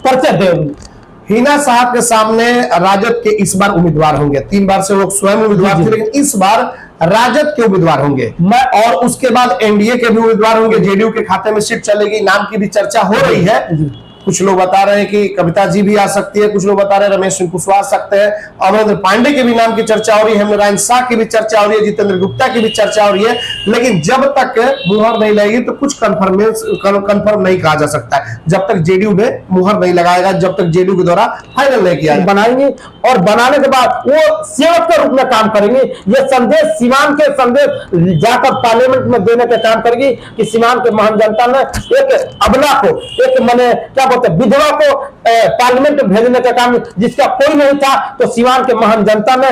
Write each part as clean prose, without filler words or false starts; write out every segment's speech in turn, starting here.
परिचय दे। हिना साहब के सामने राजद के इस बार उम्मीदवार होंगे, 3 बार से वो स्वयं उम्मीदवार थे, लेकिन इस बार राजद के उम्मीदवार होंगे और उसके बाद एनडीए के भी उम्मीदवार होंगे। जेडीयू के खाते में सीट चलेगी, नाम की भी चर्चा हो रही है। कुछ लोग बता रहे हैं कि कविता जी भी आ सकती है, कुछ लोग बता रहे हैं रमेश सिंह कुशवाहा आ सकते हैं, अमरेंद्र पांडे के भी नाम की चर्चा हो रही है, हेमनारायण शाह की भी चर्चा हो रही है, जितेंद्र गुप्ता की भी चर्चा हो रही है। लेकिन जब तक मुहर नहीं लगेगी तो कुछ कंफर्म नहीं कहा जा सकता है, जब तक जेडीयू में मुहर नहीं लगाएगा, जब तक जेडीयू के द्वारा फाइनल नहीं किया बनाएंगे और बनाने के बाद वो सेवक के रूप में काम करेंगे। ये संदेश सिवान के संदेश जाकर पार्लियामेंट में देने का काम करेगी कि सिवान के महान जनता ने एक अबला को, एक मैंने क्या विधवा को पार्लियामेंट में भेजने का काम जिसका कोई नहीं था, तो सिवान के महान जनता ने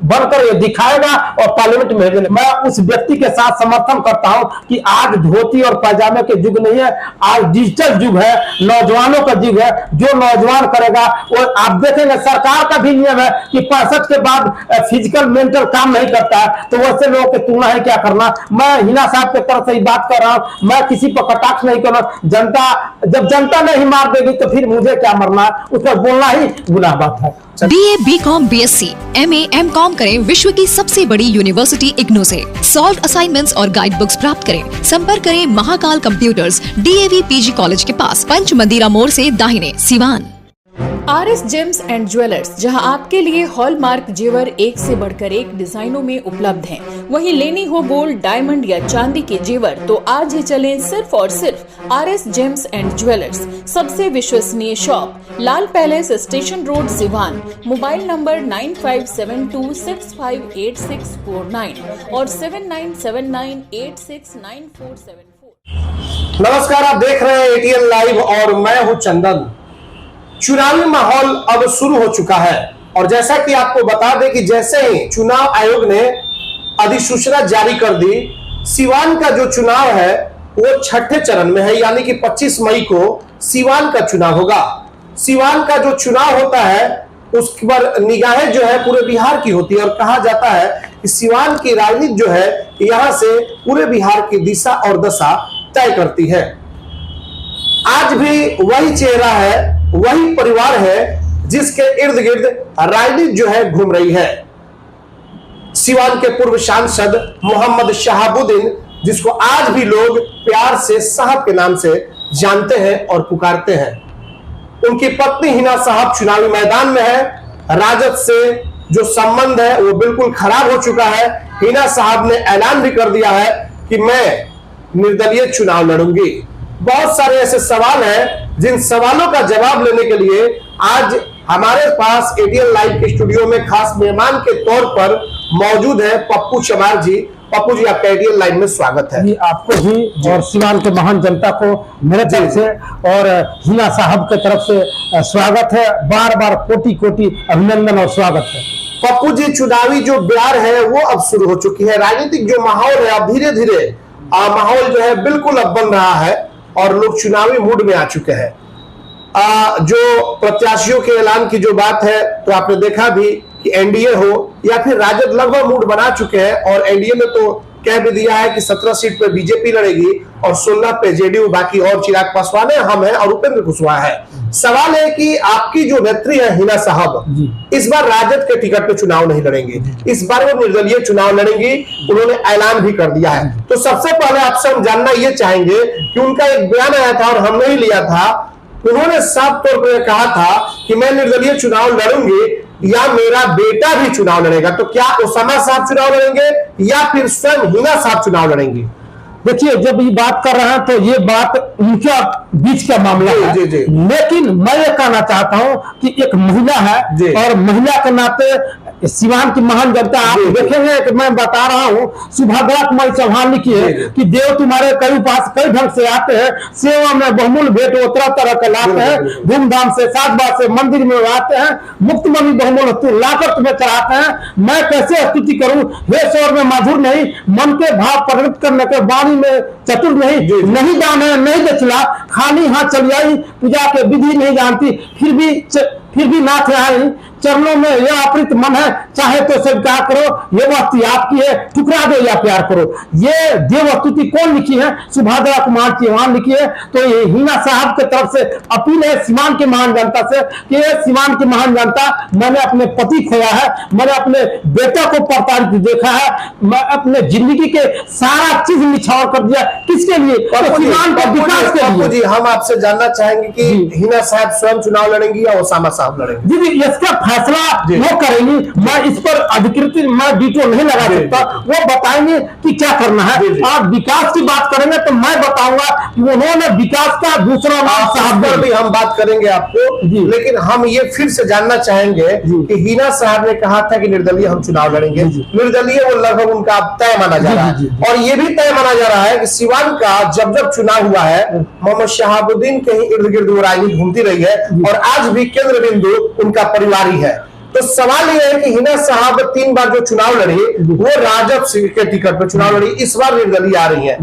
बनकर ये दिखाएगा और पार्लियामेंट में भेजेंगे। मैं उस व्यक्ति के साथ समर्थन करता हूं कि आज धोती और पायजामे के युग नहीं है, आज डिजिटल युग है, नौजवानों का युग है। जो नौजवान करेगा वो आप देखेंगे, सरकार का भी नियम है कि 65 के बाद फिजिकल मेंटल काम नहीं करता है, तो वैसे लोगों की तुलना है क्या करना। मैं हिना साहब की तरफ से ही बात कर रहा हूं, मैं किसी पर कटाक्ष नहीं कर रहा। जनता जब जनता नहीं मार देगी तो फिर मुझे क्या मरना, उस पर बोलना ही गुनाह बात है। BA, BCom, BSc, MA, MCom करें विश्व की सबसे बड़ी यूनिवर्सिटी इग्नू से। सॉल्व असाइनमेंट्स और गाइड बुक्स प्राप्त करें। संपर्क करें Mahakal computers, DAV PG college के पास, पंच मंदिरा मोड़ से दाहिने, Siwan. RS James and jewellers, जहां आपके लिए हॉलमार्क जेवर एक से बढ़कर एक डिजाइनों में उपलब्ध हैं। वहीं लेनी हो गोल्ड, डायमंड या चांदी के जेवर तो आज ही चलें सिर्फ और सिर्फ RS जेम्स एंड ज्वेलर्स। सबसे विश्वसनीय shop, Lal palace, station road, Siwan. Mobile number 9572658649 और 7979869474। नमस्कार, आप देख रहे हैं ATN लाइव और मैं हूं चंदन। चुनावी माहौल अब शुरू हो चुका है और जैसा कि आपको बता दें कि जैसे ही चुनाव आयोग ने अधिसूचना जारी कर दी, सिवान का जो चुनाव है वो छठे चरण में है, यानी कि 25 मई को सिवान का चुनाव होगा। सिवान का जो चुनाव होता है उस पर निगाहें जो है पूरे बिहार की होती है और कहा जाता है कि सिवान की राजनीति जो है यहां से पूरे बिहार की दिशा और दशा तय करती है। आज भी वही चेहरा है, वही परिवार है जिसके इर्द गिर्द राजनीति जो है घूम रही है। सिवान के पूर्व सांसद मोहम्मद शहाबुद्दीन, जिसको आज भी लोग प्यार से साहब के नाम से जानते हैं और पुकारते हैं, उनकी पत्नी हिना साहब चुनावी मैदान में है। राजद से जो संबंध है वो बिल्कुल खराब हो चुका है। हिना साहब ने ऐलान भी कर दिया है कि मैं निर्दलीय चुनाव लड़ूंगी। बहुत सारे ऐसे सवाल हैं जिन सवालों का जवाब लेने के लिए आज हमारे पास ATN लाइव के स्टूडियो में खास मेहमान के तौर पर मौजूद है पप्पू चमार जी। पप्पू जी, आपका ATN लाइव में स्वागत है। जी, आपको भी और सिवान के महान जनता को मेरे तरफ से और हिना साहब के तरफ से स्वागत है। बार बार कोटि कोटि अभिनंदन और स्वागत है। पप्पू जी, चुनावी जो ब्यार है वो अब शुरू हो चुकी है। राजनीतिक जो माहौल है अब धीरे धीरे माहौल जो है बिल्कुल अब बन रहा है और लोग चुनावी मूड में आ चुके हैं। जो प्रत्याशियों के ऐलान की जो बात है तो आपने देखा भी कि एनडीए हो या फिर राजद लगभग मूड बना चुके हैं और एनडीए में तो कह भी दिया है कि 17 सीट पे बीजेपी लड़ेगी और 16 पे जेडीयू, बाकी और चिराग पासवान है, हम हैं और उपेंद्र कुशवाहा है। सवाल है कि आपकी जो नेत्री है हिना साहब, इस बार राजद के टिकट पे चुनाव नहीं लड़ेंगे, इस बार वो निर्दलीय चुनाव लड़ेंगी, उन्होंने ऐलान भी कर दिया है। तो सबसे पहले आपसे हम जानना ये चाहेंगे कि उनका एक बयान आया था और हमने ही लिया था, उन्होंने साफ तौर पर कहा था कि मैं निर्दलीय चुनाव लड़ूंगी या मेरा बेटा भी चुनाव लड़ेगा। तो क्या ओसामा साहब चुनाव लड़ेंगे या फिर स्वयं हिना साहब चुनाव लड़ेंगी? देखिए, जब ये बात कर रहे हैं तो ये बात उनके बीच का मामला है। लेकिन मैं ये कहना चाहता हूं कि एक महिला है और महिला के नाते सिवान की महान जनता, आप देखेंगे कि मैं बता रहा हूं, सुभद्रा कुमारी चौहान लिखी है कि देव तुम्हारे कई पास कई ढंग से आते हैं, सेवा में बहुमूल्य भेंट वो तरह तरह के लाते हैं, धूमधाम से सात से मंदिर में आते हैं, मुक्त मनी बहुमूल्य लाकर तुम्हें चढ़ाते हैं। मैं कैसे स्तुति करूं? हे स्वर में मधुर नहीं, मन के भाव प्रकट करने के वाणी में चतुर नहीं दान है नहीं दक्षिणा, खाली हाथ चली आई, पूजा के विधि नहीं जानती, फिर भी नाथ आई, चरणों में यह अमृत मन है, चाहे तो स्वीकार करो, ये वस्तु आपकी है, ठुकरा दो या प्यार करो। ये देव स्तुति कौन लिखी है? सुभद्रा कुमार चौहान लिखी है। तो ये हिना साहब की तरफ से अपील है सीवान के महान जनता से कि ये सीवान की महान जनता, मैंने अपने पति खोया है, मैंने अपने बेटा को प्रताड़ित देखा है, मैं अपने जिंदगी के सारा चीज निछावर कर दिया, किसके लिए? सीवान के विकास के लिए। जी, हम आपसे जानना चाहेंगे कि हिना साहब स्वयं चुनाव लड़ेंगी या ओसामा साहब लड़ेंगे? जी जी, इसका फैसला वो करेंगी, मैं इस पर अधिकृत मैं वीटो नहीं लगा सकता, वो बताएंगे कि क्या करना है। और विकास की बात करेंगे तो मैं बताऊंगा कि उन्होंने विकास का दूसरा नाम साहब पर भी हम बात करेंगे आपको, लेकिन हम ये फिर से जानना चाहेंगे कि हिना साहब ने कहा था कि निर्दलीय हम चुनाव लड़ेंगे, निर्दलीय वो लगभग उनका तय माना जा रहा है, और ये भी तय माना जा रहा है कि सिवान का जब जब चुनाव हुआ है मोहम्मद शहाबुद्दीन के ही इर्द गिर्द वो राजनीति घूमती रही है, और आज भी केंद्र बिंदु उनका परिवार ही है। तो सवाल यह है कि हिना साहब 3 बार जो चुनाव लड़ी वो राजद के टिकट पर चुनाव लड़ी, इस बार निर्दलीय आ रही है।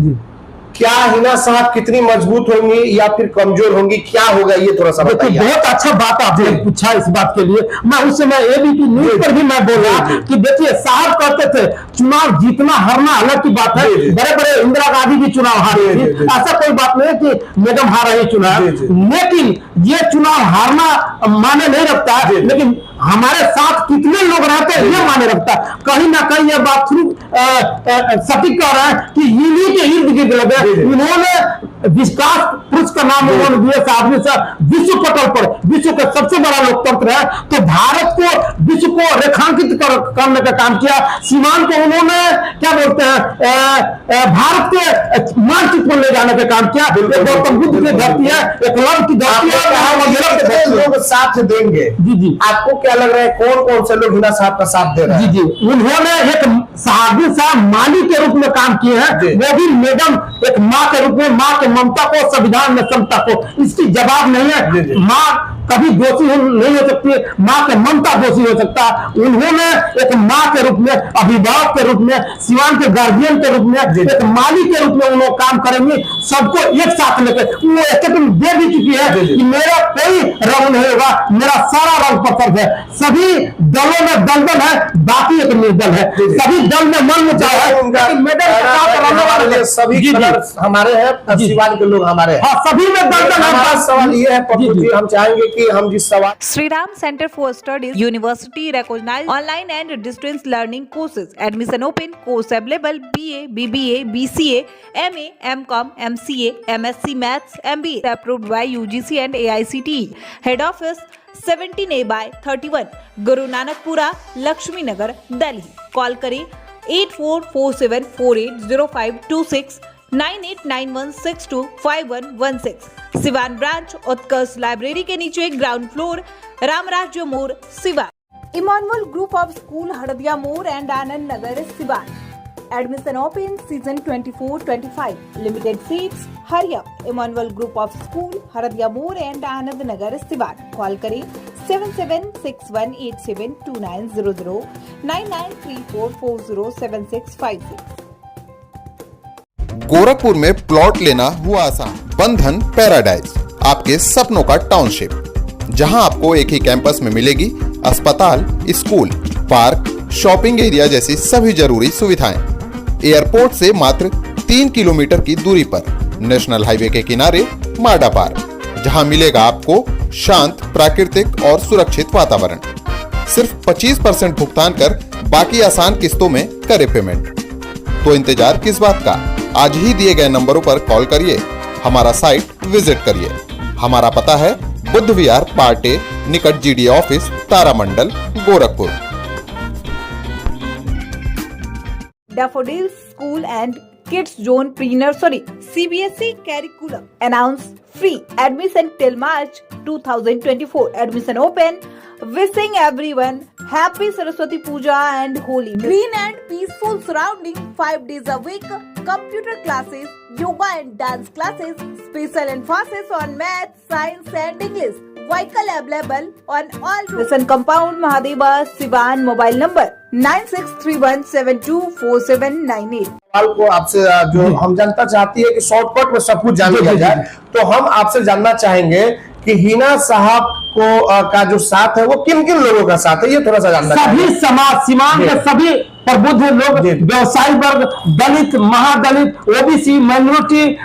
क्या हिना साहब कितनी मजबूत होंगी या फिर कमजोर होंगी, क्या होगा ये थोड़ा सा बताइए। बहुत अच्छा बात आपने पूछा इस बात के लिए। मैं उस समय एबीपी न्यूज पर भी मैं बोल रहा कि देखिए साहब कहते थे चुनाव जीतना हारना अलग की बात है, बड़े बड़े इंदिरा गांधी भी चुनाव हारी थी, ऐसा कोई बात नहीं कि मैडम हार रही चुनाव, लेकिन ये चुनाव हारना माने नहीं रखता है, लेकिन हमारे साथ कितने लोग रहते हैं ये माने रखता है। कहीं ना कहीं ये बात सटीक कह रहा है कि इन्हीं के इर्द गिर्द लगे। इन्होंने विकास पुरुष का नाम उन्होंने दिया साहब से, विश्व पटल पर विश्व का सबसे बड़ा लोकतंत्र है, तो भारत को विश्व को रेखांकित करने का काम किया। सीमान को उन्होंने क्या बोलते हैं भारत के मानचित्र पर ले जाने का काम किया। गौतम बुद्ध की धरती है, एक लव की धरती है, लोग साथ देंगे। जी जी, आपको क्या लग रहा है कौन कौन से लोग हिना साहब का साथ दे रहे हैं? जी जी, उन्होंने एक साहब माली के रूप में काम किए हैं, वो भी मैडम एक माँ के रूप में, माँ के ममता को, संविधान में समता को, इसकी जवाब नहीं है। माँ कभी दोषी नहीं हो सकती है, माँ के ममता दोषी हो सकता है। उन्होंने एक माँ के रूप में, अभिभावक के रूप में, सिवान के गार्जियन के रूप में, एक माली के रूप में उन्होंने काम करेंगे, सबको एक साथ लेकर वो स्टेटमेंट दे भी चुकी है कि मेरा कोई रंग नहीं होगा, मेरा सारा रंग पसंद है। सभी दलों में दलदल है, बाकी एक निर्दल है, सभी दल में मन मुचा है। सभी हमारे हैं, सिवान के लोग हमारे हैं, सभी में दलदल है। सवाल ये है पप्पू जी, हम चाहेंगे कि हम जिस सवाल Sriram Center for Studies, University recognized online and distance learning courses. Admission open. Course available: BA, BBA, BCA, MA, MCom, MCA, MSc Maths, MBA. Approved by UGC and AICTE. Head office 17A/31, Guru Nanakpura, Lakshmi Nagar, Delhi. Call करें 8447480526 9891625116। Siwan branch उत्कर्ष library के नीचे ground floor, Ramrajya मोड़, Siwan. Emmanuel group of school Hardiya मोड़ and Anand Nagar, Siwan. Admission open season 24-25. Limited seats. Hurry up. Emmanuel group of school Hardiya मोड़ and Anand Nagar, Siwan. Call करें 7761872900 9934407656। गोरखपुर में plot लेना हुआ आसान। बंधन पैराडाइज, आपके सपनों का टाउनशिप, जहां आपको एक ही कैंपस में मिलेगी अस्पताल, स्कूल, पार्क, शॉपिंग एरिया जैसी सभी जरूरी सुविधाएं। एयरपोर्ट से मात्र 3 किलोमीटर की दूरी पर, नेशनल हाईवे के किनारे माडा पार्क, जहां मिलेगा आपको शांत, प्राकृतिक और सुरक्षित वातावरण। सिर्फ 25% भुगतान कर बाकी आसान किस्तों में करें पेमेंट। तो इंतजार किस बात का, आज ही दिए गए नंबरों पर कॉल करिए, हमारा साइट विजिट करिए। हमारा पता है बुद्ध विहार पार्टे निकट जीडी ऑफिस, तारामंडल, Gorakhpur. Daffodils School and Kids Zone Pre-Nursery CBSE Curriculum announced free admission till March 2024. Admission open. Wishing everyone happy Saraswati Puja and Holi. Green and peaceful surrounding 5 days a week. Computer classes, yoga and dance classes. Special emphasis on math, science and English. Vehicle available on all routes. Listen compound Mahadeva, Sivan. Mobile number 9631724798. सवाल को आपसे जो हम जनता चाहती है कि shortcut में सब कुछ जान लिया जाए, तो हम आपसे जानना चाहेंगे कि हिना साहब को का जो साथ है वो किन किन लोगों का साथ है, ये थोड़ा सा जानना सभी समाज सीमांत के सभी प्रबुद्ध लोग, व्यवसायी वर्ग, दलित, महादलित, ओबीसी, माइनॉरिटी,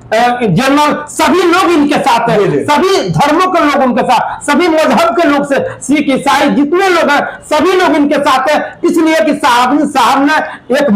जनरल, सभी लोग इनके साथ हैं। सभी धर्मों के लोग उनके साथ, सभी मजहब के लोग से सिख ईसाई जितने लोग हैं सभी लोग इनके साथ हैं। इसलिए कि साहब ने एक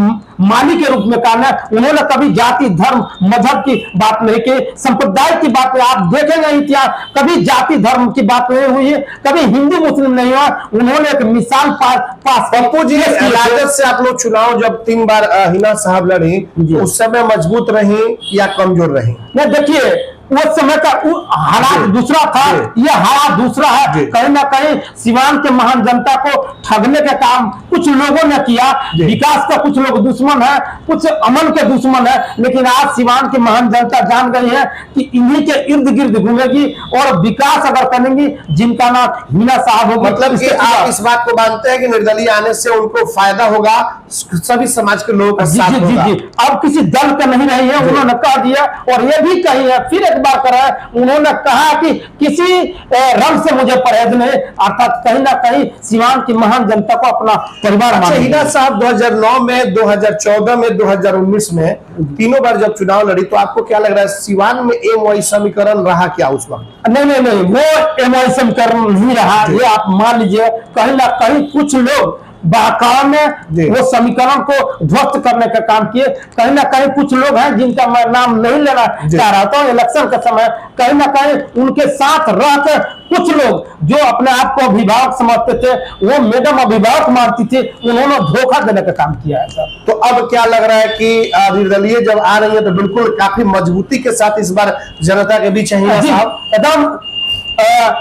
माली के रूप में काम है, उन्होंने कभी जाति धर्म मजहब की बात नहीं की, संप्रदाय की बात नहीं। आप देखेंगे इतिहास कभी जाति धर्म की बात नहीं हुई है, कभी हिंदू मुस्लिम नहीं हुआ। उन्होंने एक मिसाल पास पप्पू जी, राजद से आप लोग चुनाव जब 3 बार हिना साहब लड़ी, उस समय मजबूत रही या कमजोर रही? नहीं, देखिए उस समय का हालात दूसरा था, ये हालात दूसरा है। कहीं ना कहीं सिवान के महान जनता को ठगने का काम कुछ लोगों ने किया। विकास का कुछ लोग दुश्मन है, कुछ अमन के दुश्मन है, लेकिन आज सिवान की महान जनता जान गई है कि इन्हीं के इर्द गिर्द घूमेगी और विकास अगर करेंगी जिनका नाम हिना साहब होगा। मतलब कि आप इस बात को मानते हैं कि निर्दलीय आने से उनको फायदा होगा, सभी समाज के लोगों का साथ होगा? जी। अब किसी दल का नहीं रही है, उन्होंने कह दिया और ये भी कही है, फिर एक बार करा है, उन्होंने कहा कि किसी रंग से मुझे परहेज नहीं, अर्थात कहीं ना कहीं सिवान की महान जनता को अपना परिवार माना। हिना साहब 2009 में, 2014 में, 2019 में तीनों बार जब चुनाव लड़ी, तो आपको क्या लग रहा है सिवान में एमवाई समीकरण रहा क्या उस वक्त? नहीं, वो एमवाई समीकरण नहीं रहा। ये आप मान लीजिए कहीं ना कहीं कुछ लोग बाकाम में वो समीकरण को ध्वस्त करने का काम किए। कहीं ना कहीं कुछ लोग हैं जिनका मैं नाम नहीं लेना चाह रहा था इलेक्शन के समय, कहीं ना कहीं उनके साथ रहकर कुछ लोग जो अपने आप को अभिभावक समझते थे, वो मैडम अभिभावक मानती थी, उन्होंने धोखा देने का काम किया है सर। तो अब क्या लग रहा है कि निर्दलीय जब आ रही है तो बिल्कुल काफी मजबूती के साथ इस बार जनता के बीच हिना साहब एकदम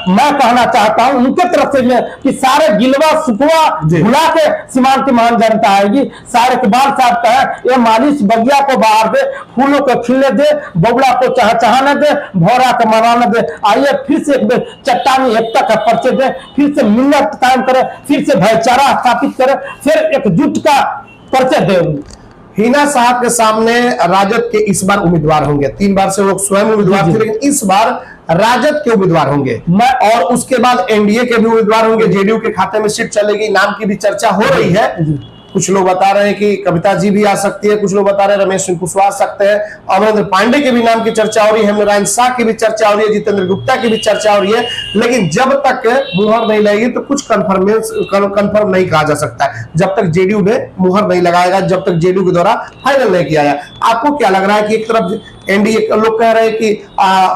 मैं कहना चाहता हूं उनके तरफ से मैं कि सारे गिलवा सुखवा भुला के सीमांत की महान जनता आएगी। सारे इकबाल साहब का है, ये मालिश बगिया को बाहर दे, फूलों को खिलने दे, बबुला को चहचहाने दे, भौरा को मनाने दे। आइए फिर से एक बार चट्टानी एकता का परिचय दे, फिर से मिलत कायम करे, फिर से भाईचारा स्थापित करे, फिर एकजुट का परिचय दे। हिना साहब के सामने राजद के इस बार उम्मीदवार होंगे, 3 बार से वो स्वयं उम्मीदवार थे, लेकिन इस बार राजद के उम्मीदवार होंगे और उसके बाद एनडीए के भी उम्मीदवार होंगे। जेडीयू के खाते में सीट चलेगी, नाम की भी चर्चा हो रही है। कुछ लोग बता रहे हैं कि कविता जी भी आ सकती है, कुछ लोग बता रहे हैं रमेश सिंह कुशवाहा आ सकते हैं, अमरेंद्र पांडे के भी नाम की चर्चा हो रही है, हेमनारायण शाह की भी चर्चा हो रही है, जितेंद्र गुप्ता की भी चर्चा हो रही है। लेकिन जब तक मुहर नहीं लगेगी तो कुछ कंफर्म नहीं कहा जा सकता है, जब तक जेडीयू ने मुहर नहीं लगाएगा, जब तक जेडीयू के द्वारा फाइनल नहीं किया जाए। आपको क्या लग रहा है कि एक तरफ एनडीए लोग कह रहे हैं कि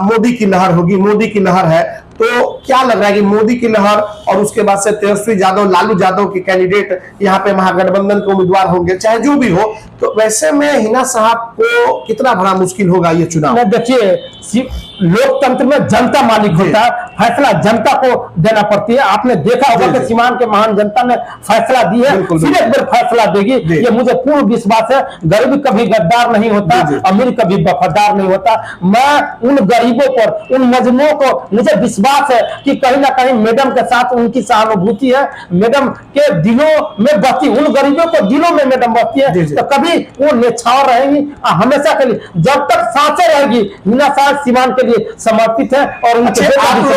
मोदी की लहर होगी, मोदी की लहर है, तो क्या लग रहा है कि मोदी की लहर और उसके बाद से तेजस्वी यादव, लालू यादव के कैंडिडेट यहाँ पे महागठबंधन के उम्मीदवार होंगे, चाहे जो भी हो, तो वैसे में हिना साहब को कितना बड़ा मुश्किल होगा ये चुनाव? देखिए लोकतंत्र में जनता मालिक होता है, फैसला जनता को देना पड़ती है। आपने देखा होगा कि सीमांत के महान जनता ने फैसला दी है, फिर एक बार फैसला देगी, ये मुझे पूर्ण विश्वास है। गरीब कभी गद्दार नहीं होता, अमीर कभी वफादार नहीं होता। मैं उन गरीबों पर, उन मजलूमों को, मुझे विश्वास है कि कहीं ना कहीं मैडम के साथ उनकी सहानुभूति है, मैडम के दिलों में बसती, उन गरीबों को दिलों में मैडम बसती है, तो कभी वो निछावर रहेंगी हमेशा के लिए। जब तक सांसें रहेगी हिना साहब सीमांत के लिए समर्पित है और उनके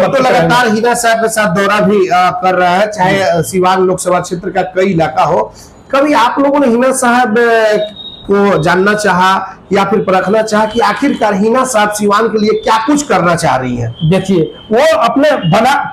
तो लगातार हिना साहब के साथ दौरा भी कर रहा है, चाहे सीवान लोकसभा क्षेत्र का कई इलाका हो। कभी आप लोगों ने हिना साहब को जानना चाहा या फिर परखना चाहा कि आखिरकार हिना साहब सीवान के लिए क्या कुछ करना चाह रही हैं? देखिए वो अपने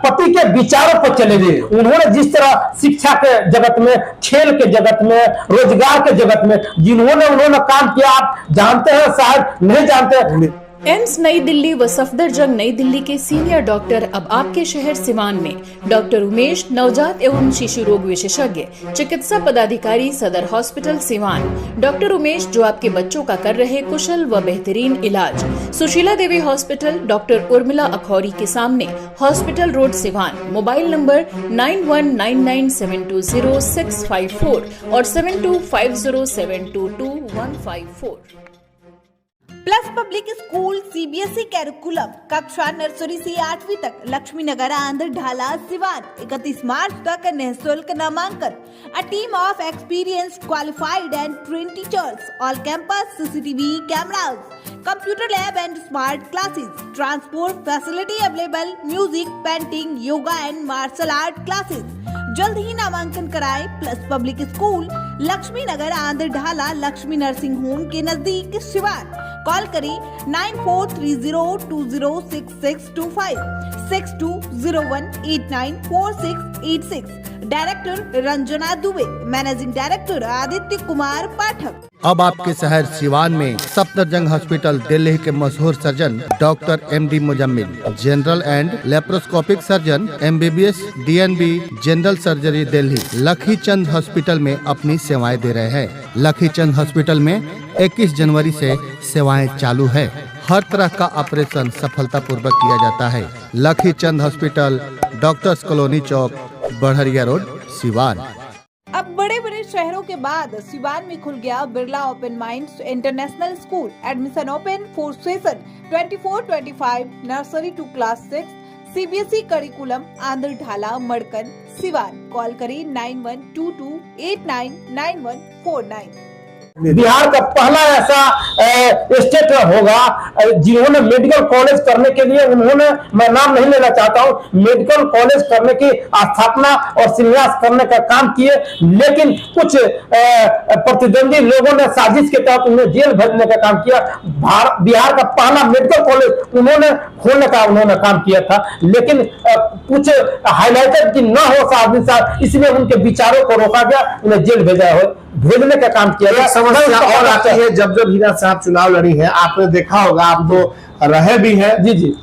पति के विचारों पर चले गए। उन्होंने जिस तरह शिक्षा के जगत में, खेल के जगत में, रोजगार के जगत में उन्होंने काम किया, आप जानते हैं शायद नहीं जानते। एम्स नई दिल्ली व सफदरजंग नई दिल्ली के सीनियर डॉक्टर अब आपके शहर सिवान में। डॉक्टर उमेश, नवजात एवं शिशु रोग विशेषज्ञ, चिकित्सा पदाधिकारी, सदर हॉस्पिटल सिवान। डॉक्टर उमेश जो आपके बच्चों का कर रहे कुशल व बेहतरीन इलाज। सुशीला देवी हॉस्पिटल, डॉक्टर उर्मिला अखौरी के सामने, hospital road Siwan. Mobile number 9199720654 और 7250722154। Plus public school CBSE curriculum कक्षा नर्सरी से 8वीं तक लक्ष्मी नगर आंध्र ढाला सिवान 31 मार्च तक निःशुल्क नामांकन। A team of experienced, qualified and trained teachers, all campus CCTV cameras, computer lab and smart classes, transport facility available, music, painting, yoga and martial art classes। जल्द ही नामांकन कराएं। प्लस पब्लिक स्कूल लक्ष्मी नगर आंध्र ढाला लक्ष्मी नर्सिंग होम के नजदीक Siwan. Call करें 9430206625 6201894686। Director Ranjana Dubey, managing director Aditya Kumar Pathak. अब आपके शहर सिवान में सफदरजंग हॉस्पिटल दिल्ली के मशहूर surgeon doctor MD Muzammil, general and laparoscopic surgeon MBBS DNB general surgery Delhi लखी चंद हॉस्पिटल में अपनी सेवाएं दे रहे हैं। लखी चंद हॉस्पिटल में 21 जनवरी से सेवाएं चालू है। हर तरह का ऑपरेशन सफलतापूर्वक किया जाता है। लखी चंद हॉस्पिटल, डॉक्टर्स कॉलोनी चौक, बढ़िया रोड, सिवान। अब बड़े बड़े शहरों के बाद सिवान में खुल गया Birla open minds international school. Admission open for session 24-25 nursery to class 6 CBSE curriculum Andar Dhala मड़कन सिवान। कॉल करें 9122899149। बिहार का पहला ऐसा स्टेट होगा जिन्होंने मेडिकल कॉलेज करने के लिए, उन्होंने, मैं नाम नहीं लेना चाहता हूं, मेडिकल कॉलेज करने की स्थापना और शिलान्यास करने का काम किए, लेकिन कुछ प्रतिद्वंदी लोगों ने साजिश के तहत उन्हें जेल भेजने का काम किया। बिहार का पहला मेडिकल कॉलेज उन्होंने खोलने का काम किया था, लेकिन कुछ हाईलाइटेड की न हो साजिश, इसलिए उनके विचारों को रोका गया, उन्हें जेल भेजने का काम किया गया। समस्या और आती है जब हिना साहब चुनाव लड़ी है, आपने देखा होगा, आप तो रहे भी हैं। जी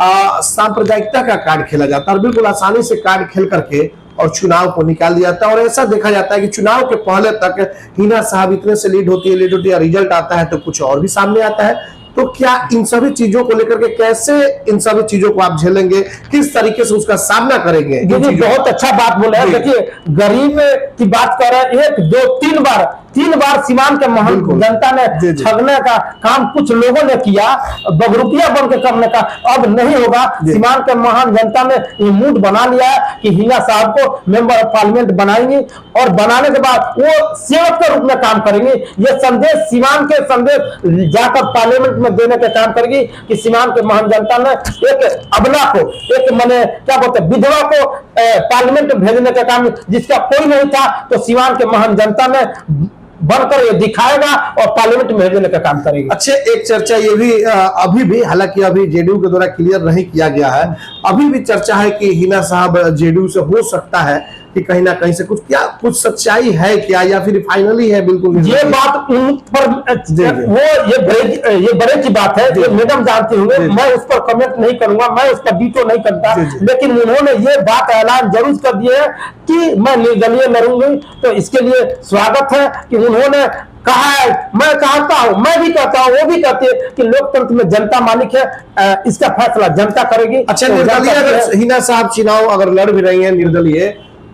सांप्रदायिकता का कार्ड खेला जाता है और बिल्कुल आसानी से कार्ड खेल करके और चुनाव को निकाल दिया जाता है। और ऐसा देखा जाता है कि चुनाव के पहले तक हिना साहब इतने से लीड होती है, रिजल्ट आता है तो कुछ और भी सामने आता है। तो क्या इन सभी चीजों को लेकर के कैसे इन सभी चीजों को आप झेलेंगे, किस तरीके से उसका सामना करेंगे? बहुत अच्छा बात बोला है। देखिए, गरीब की बात कर रहे हैं, 1 2 3 बार सीवान के महान जनता ने ठगने का काम कुछ लोगों ने किया, बगरुपिया बन के करने का अब नहीं होगा। सीवान के महान जनता ने ये मूड बना लिया है कि हिना साहब को मेंबर ऑफ पार्लियामेंट बनाएंगे और बनाने के बाद वो सेवक के रूप में काम करेंगे। ये संदेश सीवान के संदेश जाकर पार्लियामेंट में देने का काम करेगी कि सीवान के महान जनता ने एक अबला को, एक माने क्या बोलते विधवा को पार्लियामेंट में भेजने का काम, जिसका कोई नहीं था, तो सीवान के महान जनता ने बनकर ये दिखाएगा और पार्लियामेंट में भेजने का काम करेगी। अच्छे, एक चर्चा ये भी अभी भी, हालांकि अभी जेडीयू के द्वारा क्लियर नहीं किया गया है, अभी भी चर्चा है कि हिना साहब जेडीयू से हो सकता है कि कहीं ना कहीं से कुछ सच्चाई है क्या, या फिर फाइनली है? बिल्कुल ये बात उन पर ये बड़े की बात है, ये मैडम जानती होंगे, मैं उस पर कमेंट नहीं करूंगा, मैं उस पर वीटो नहीं करता, लेकिन उन्होंने ये बात ऐलान जरूर कर दिया है कि मैं निर्दलीय लड़ूंगी। तो इसके लिए स्वागत है कि उन्होंने कहा है, मैं कहता हूं, मैं भी कहता हूं, वो भी कहते हैं कि लोकतंत्र में जनता मालिक है, इसका फैसला जनता करेगी। अच्छा, निर्दलीय अगर हिना साहब चुनाव अगर लड़ भी रही है निर्दलीय,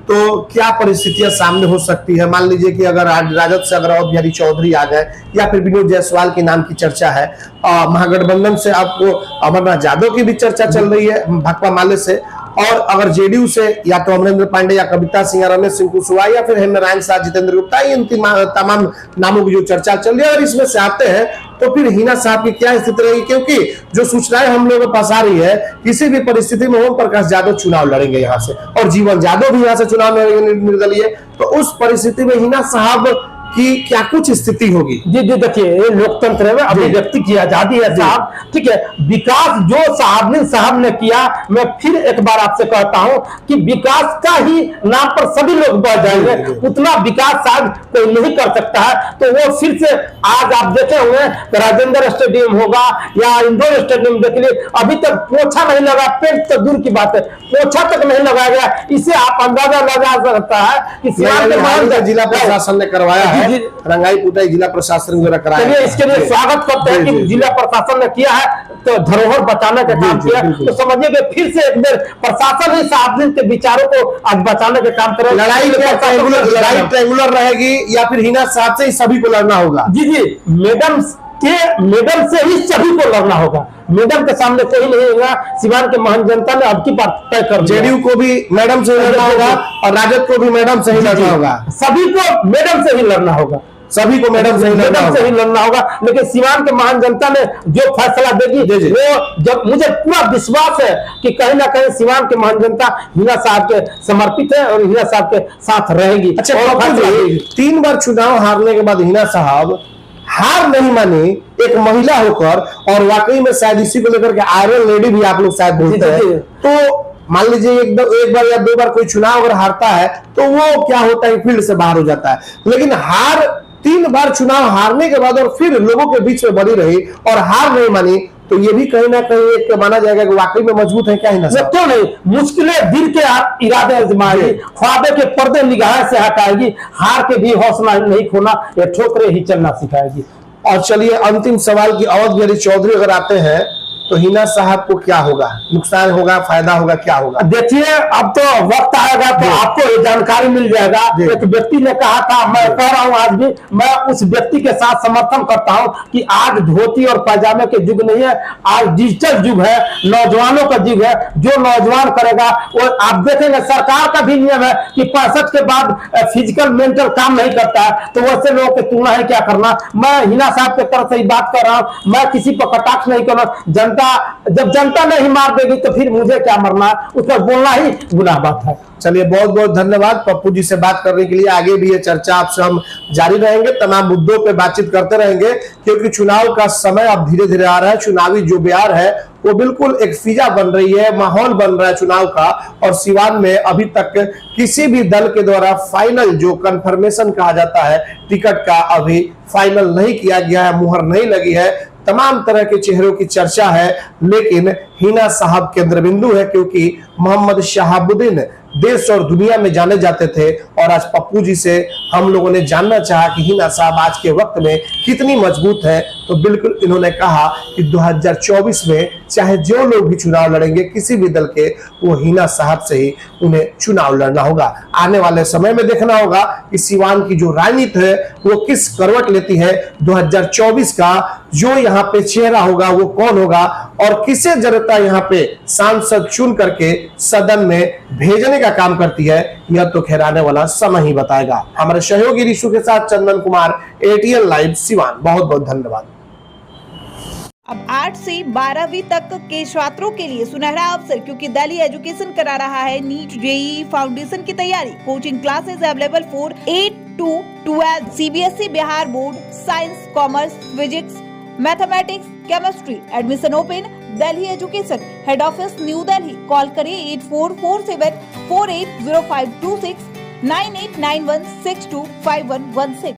तो क्या परिस्थितियां सामने हो सकती है? मान लीजिए कि अगर राजद से अगर अवध बिहारी चौधरी आ गए, या फिर विनोद जायसवाल के नाम की चर्चा है, महागठबंधन से आपको अमरनाथ यादव की भी चर्चा चल रही है भाकपा माले से, और अगर जेडीयू से या तो अमरेंद्र पांडे या कविता सिंह, रमेश सिंह कुशवाहा या फिर हेमनारायण शाह, जितेंद्र गुप्ता, इन तमाम नामों की जो चर्चा चल रही है, अगर इसमें से आते हैं तो फिर हिना साहब की क्या स्थिति रहेगी? क्योंकि जो सूचनाएं हम लोगों के पास आ रही है, किसी भी परिस्थिति में ओम प्रकाश यादव चुनाव लड़ेंगे यहाँ से, और जीवन यादव भी यहाँ से चुनाव लड़ेंगे निर्दलीय। तो उस परिस्थिति में हिना साहब की क्या कुछ स्थिति होगी? जी देखिए, ये लोकतंत्र में अभिव्यक्ति की आजादी है साहब, ठीक है। विकास जो साहब ने किया, मैं फिर एक बार आपसे कहता हूं कि विकास का ही नाम पर सभी लोग बढ़ जाएंगे, उतना विकास शायद कोई नहीं कर सकता है। तो वो फिर से आज आप देखे हुए राजेंद्र स्टेडियम होगा या इंडोर स्टेडियम देख लिए, अभी तक पोछा नहीं लगा, पेंट तो दूर की बात है, पोछा तक नहीं लगाया गया। इसे आप अंदाजा लगा सकता है कि जिला प्रशासन ने करवाया है, रंगाई पुताई जिला प्रशासन द्वारा कराया। इसके लिए स्वागत करते हैं कि जिला प्रशासन ने किया है, तो धरोहर बचाने का काम किया। तो समझिए कि फिर से एक बार प्रशासन ही साहब के विचारों को आज बचाने का काम करे। लड़ाई ट्रायंगुलर रहेगी या फिर हिना साहब से ही सभी को लड़ना होगा? जी मैडम कि मेडल से ही सभी को लड़ना होगा, मेडल के सामने कोई नहीं होगा। सिवान के महान जनता ने अब की बात तय कर दिया। जेडीयू को भी मैडम से ही लड़ना होगा और राजद को भी मैडम से ही लड़ना होगा, सभी को मेडल से ही लड़ना होगा, सभी को मैडम से ही लड़ना होगा। लेकिन सिवान के महान जनता ने जो फैसला देगी वो, जब मुझे पूरा विश्वास है कि कहीं ना कहीं सिवान के महान जनता हिना साहब के समर्पित है और हिना साहब के साथ रहेगी। अच्छा पप्पू जी, 3 बार चुनाव हारने के बाद हिना साहब हार नहीं मानी, एक महिला होकर, और वाकई में शायद इसी को लेकर के आयरन लेडी भी आप लोग शायद बोलते हैं। तो मान लीजिए एक बार या 2 बार कोई चुनाव अगर हारता है तो वो क्या होता है, फील्ड से बाहर हो जाता है। लेकिन 3 बार चुनाव हारने के बाद और फिर लोगों के बीच में बनी रही और हार नहीं मानी, तो ये भी कहीं ना कहीं एक माना जाएगा कि वाकई में मजबूत है। क्या हिना साहब? क्यों नहीं, मुश्किलें दिल के इरादे आजमाएगी, ख्वाबे के पर्दे निगाह से हटाएगी, हार के भी हौसला नहीं खोना, ये ठोकरे ही चलना सिखाएगी। और चलिए अंतिम सवाल की अवध बिहारी चौधरी अगर आते हैं तो हिना साहब को क्या होगा, नुकसान होगा, फायदा होगा, क्या होगा? देखिए अब तो वक्त आएगा तो आपको ये जानकारी मिल जाएगा। एक व्यक्ति ने कहा था, मैं कह रहा हूं आज भी, मैं उस व्यक्ति के साथ समर्थन करता हूं कि आज धोती और पैजामे के युग नहीं है, आज डिजिटल युग है, नौजवानों का युग है। जो नौजवान करेगा वो, आप देखेंगे सरकार का भी नियम है कि 65 के बाद फिजिकल मेंटल काम नहीं करता है, तो वैसे लोगों की तुलना है क्या करना। मैं हिना साहब की तरफ से बात कर रहा हूं, मैं किसी पर कटाक्ष नहीं कर रहा। जब जनता नहीं मार देगी तो फिर मुझे क्या मरना, उस पर बोलना ही गुनाह बात है। चलिए बहुत बहुत धन्यवाद पप्पू जी से बात करने के लिए। आगे भी ये चर्चा आपसे हम जारी रहेंगे, तमाम मुद्दों पे बातचीत करते रहेंगे, क्योंकि चुनाव का समय अब धीरे धीरे आ रहा है। चुनावी जो बयार है वो बिल्कुल एक फिजा बन रही है, माहौल बन रहा है चुनाव का। और सिवान में अभी तक किसी भी दल के द्वारा फाइनल जो कंफर्मेशन कहा जाता है टिकट का, अभी फाइनल नहीं किया गया है, मुहर नहीं लगी है। तमाम तरह के चेहरों की चर्चा है, लेकिन हिना साहब केंद्र बिंदु है, क्योंकि मोहम्मद शहाबुद्दीन देश और दुनिया में जाने जाते थे। और आज पप्पू जी से हम लोगों ने जानना चाहा कि हिना साहब आज के वक्त में कितनी मजबूत है, तो बिल्कुल इन्होंने कहा कि 2024 में चाहे जो लोग भी चुनाव लड़ेंगे किसी भी दल के, वो हिना साहब से ही उन्हें चुनाव लड़ना होगा। आने वाले समय में देखना होगा कि सिवान की जो राजनीति है वो किस करवट लेती है। 2024 का जो यहाँ पे चेहरा होगा वो कौन होगा और किसे जनता यहाँ पे सांसद चुन करके सदन में भेजने का काम करती है, यह तो खैर आने वाला समय ही बताएगा। हमारे सहयोगी ऋषु के साथ चंदन कुमार, ATN लाइव सिवान। बहुत बहुत धन्यवाद। अब 8 से 12वीं तक के छात्रों के लिए सुनहरा अवसर, क्योंकि दिल्ली एजुकेशन करा रहा है नीट जेईई फाउंडेशन की तैयारी। Coaching classes available for 8 to 12 CBSE Bihar board science, commerce, physics, mathematics, chemistry. Admission open. Delhi education head office new Delhi. Call करें 8447480526 9891625116।